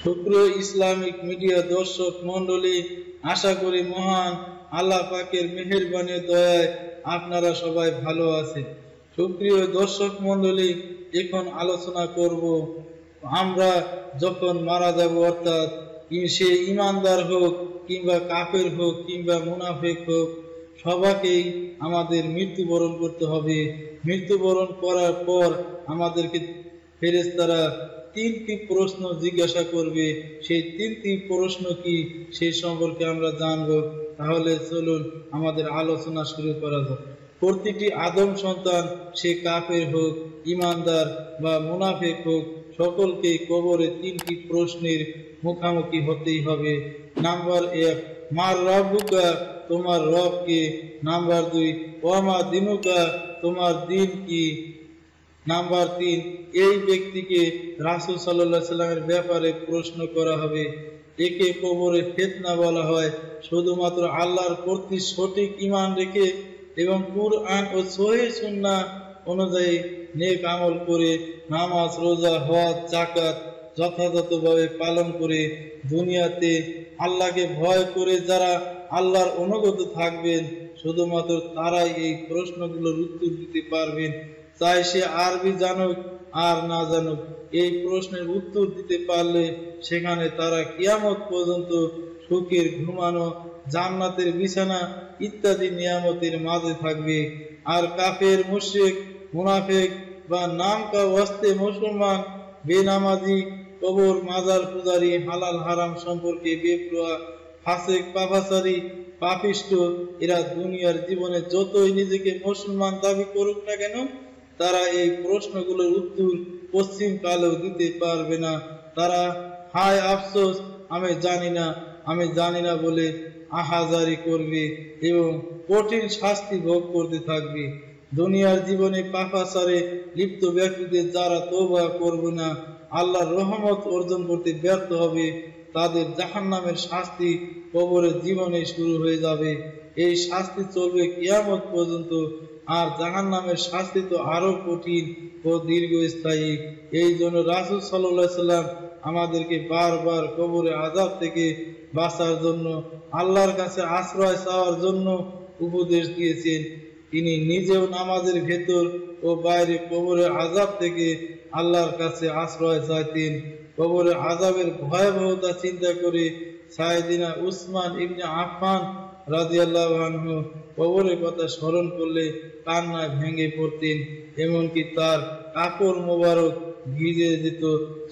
সুপ্রিয় Islamic media দর্শক মন্ডলী, আশা করি মহান আল্লাহ পাকের মেহেরবানি দয়ায় আপনারা সবাই ভালো আছেন। সুপ্রিয় দর্শক মন্ডলী, এখন আলোচনা করব আমরা যখন মারা যাব, অর্থাৎ সে ইমানদার হোক কিংবা কাফের হোক কিংবা মুনাফিক হোক, সবাইকেই আমাদের মৃত্যুবরণ করতে হবে। মৃত্যুবরণ করার পর আমাদেরকে ফেরেশতারা তিনটি প্রশ্ন জিজ্ঞাসা করবে। সেই তিনটি প্রশ্ন কি, সেই সম্পর্কে আমরা জানব। তাহলে চলুন আমাদের আলোচনা শুরু করা যাক। প্রতিটি আদম সন্তান, সে কাফের হোক, ইমানদার বা মুনাফিক হোক, সকলকে কবরে তিনটি প্রশ্নের মুখোমুখি হতেই হবে। নাম্বার 1, মার রব্বুকা, তোমার রব কে। নাম্বার 2, ওয়ামা দিনুকা, তোমার দিন কি। নাম্বার 3, এই ব্যক্তিকে রাসূল সাল্লাল্লাহু আলাইহি সাল্লামের ব্যাপারে প্রশ্ন করা হবে। একে কবরে ফিতনা বলা হয়। শুধুমাত্র আল্লাহর প্রতি সঠিক ঈমান রেখে এবং কুরআন ও সহিহ সুন্নাহ অনুযায়ী নেক আমল করে, নামাজ, রোজা, হজ, যাকাত যথাযথভাবে পালন করে, দুনিয়াতে আল্লাহকে ভয় করে যারা আল্লাহর অনুগত থাকবেন, শুধুমাত্র তারাই এই প্রশ্নগুলোর উত্তর দিতে পারবেন। চাই সে আরবি জানুক আর না জানুক, এই প্রশ্নের উত্তর দিতে পারলে সেখানে তারা কিয়ামত পর্যন্ত সুখের ঘুমানো, জান্নাতের বিছানা ইত্যাদি নিয়ামতের মাঝে থাকবে। আর কাফের, মুশরিক, মুনাফিক বা নাম কা ওয়াস্তে মুসলমান, বেনামাজি, কবর মাজার পূজারী, হালাল হারাম সম্পর্কে বেপরোয়া, ফাসিক, পাপাচারী, পাপিষ্ঠ, এরা দুনিয়ার জীবনে যতই নিজেকে মুসলমান দাবি করুক না কেন, তারা এই প্রশ্নগুলোর উত্তর পশ্চিম কালেও দিতে পারবে না। তারা হায় আফসোস, আমি জানি না বলে আহাজারি করবে এবং কঠিন শাস্তি ভোগ করতে থাকবে। দুনিয়ার জীবনে পাপাচারে লিপ্ত ব্যক্তিদের যারা তওবা করবে না, আল্লাহর রহমত অর্জন করতে ব্যর্থ হবে, তাদের জাহান্নামের শাস্তি কবরের জীবনে শুরু হয়ে যাবে। এই শাস্তি চলবে কিয়ামত পর্যন্ত। আর জাহান্নামের শাস্তি তো আরো কঠিন ও দীর্ঘস্থায়ী। এই জন্য রাসূল সাল্লাল্লাহু আলাইহি সাল্লাম আমাদেরকে বারবার কবরে আযাব থেকে বাঁচার জন্য, আল্লাহর কাছে আশ্রয় চাওয়ার জন্য উপদেশ দিয়েছেন। তিনি নিজেও নামাজের ভেতর ও বাইরে কবরে আযাব থেকে আল্লাহর কাছে আশ্রয় চাইতেন। কবরে আযাবের ভয়াবহতা চিন্তা করে সাইয়েদিনা উসমান ইবনে আফফান রাদিয়াল্লাহু আনহু কবরের কথা স্মরণ করলে কান্নায় ভেঙে পড়তেন। এমনকি তার কাপড় মোবারক ভিজে যেত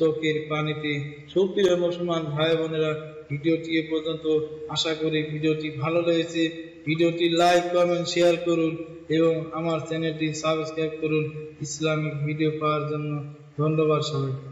চোখের পানিতে। সুপ্রিয় মুসলমান ভাই বোনেরা, ভিডিওটি এ পর্যন্ত। আশা করি ভিডিওটি ভালো লেগেছে। ভিডিওটি লাইক, কমেন্ট, শেয়ার করুন এবং আমার চ্যানেলটি সাবস্ক্রাইব করুন ইসলামিক ভিডিও পাওয়ার জন্য। ধন্যবাদ সবাইকে।